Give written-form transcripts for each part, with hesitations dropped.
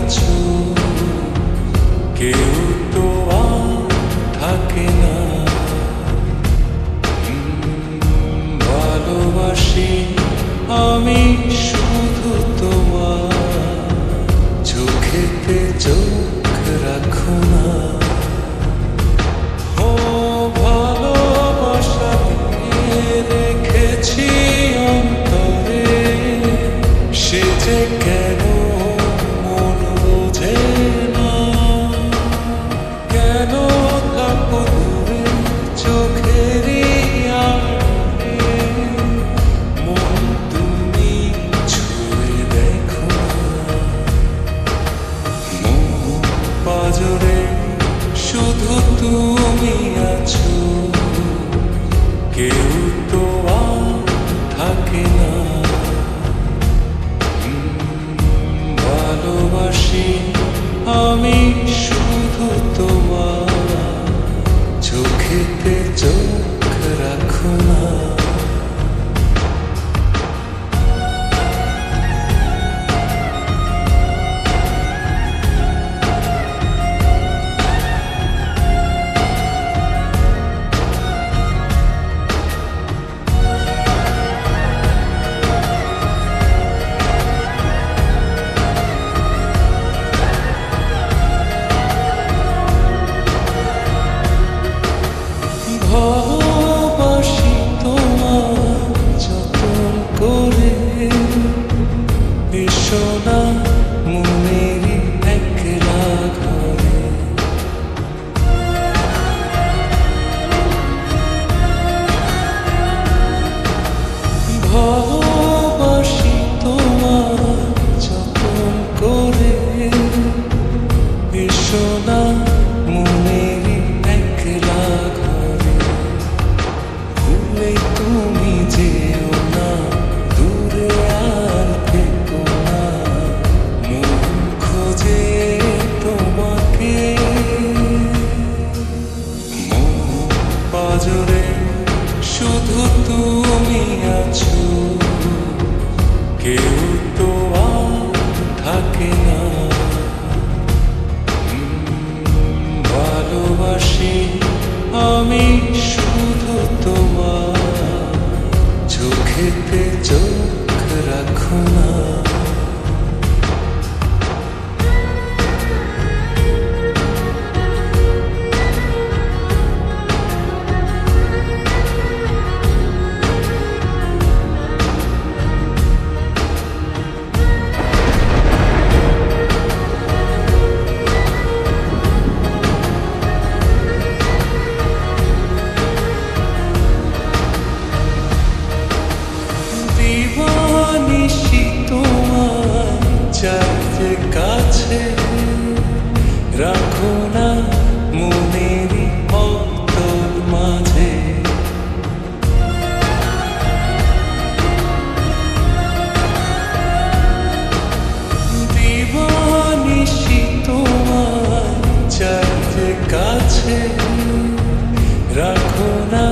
আছো, কেউ তো আর থাকে না। ভালোবাসি আমি শুধু তোমার, চোখেতে চোখ রাখো না। ও ভালোবাসা দিয়ে রেখেছি অন্তরে, সে যে কেন মন বোঝে না। কেন থাকো দূরে চোখেরই আড়ালে, মন তুমি ছুঁয়ে দেখো না। মন পাজরে শুধু তুমি আছো, কেউ তো আর থাকে না। ভালোবাসি আমি শুধু তোমার, চোখেতে চোখ রাখো না। ভালোবাসি তোমার যতন করে, এসো না মনেরই একলা ঘরে। ভালোবাসি তোমার যতন করে, এসো না মনেরই একলা ঘরে। ভুলে তুমি যেও না, দূরে আর থেকো না, মন খোঁজে তোমাকে। মন পাজরে শুধু তুমি আছো, কেউ তো আর থাকে না। ভালোবাসি আমি শুধু তোমার, চোখেতে চোখ রাখো না। দিবানিশি তোমার চাইতে কাছে, রাখো না মনেরই অন্তর মাঝে। দিবানিশি তোমার চাইতে কাছে, রাখো না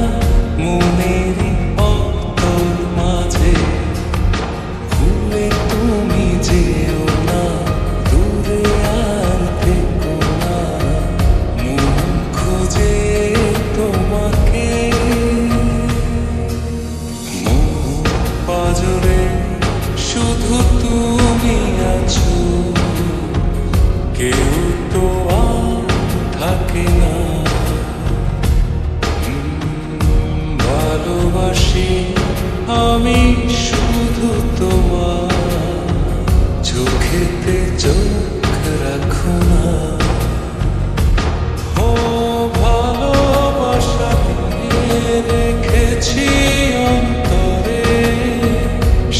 মনেরই অন্তর মাঝে। ভুলে তুমি যেও না, দূরে আর থেকো না, মন খোঁজে তোমাকে। মন পাজরে শুধু তুমি আছো, কেউ তো আর থাকে না। ভালোবাসি আমি শুধু তোমার, চোখেতে চোখ রাখো না। ও ভালোবাসা দিয়ে রেখেছি অন্তরে,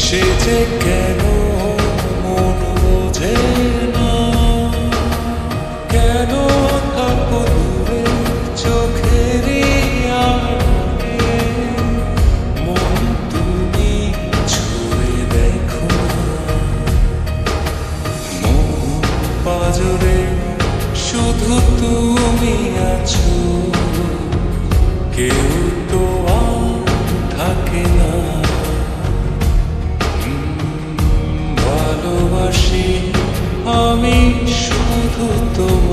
সে যে কেন মন বোঝে না। কেন থাকো দূরে চোখেরই আড়ালে, মন তুমি ছুঁয়ে দেখো না। মন পাজরে শুধু তুমি আছো, কেউ তো আর থাকে না। ভালোবাসি আমি তোমার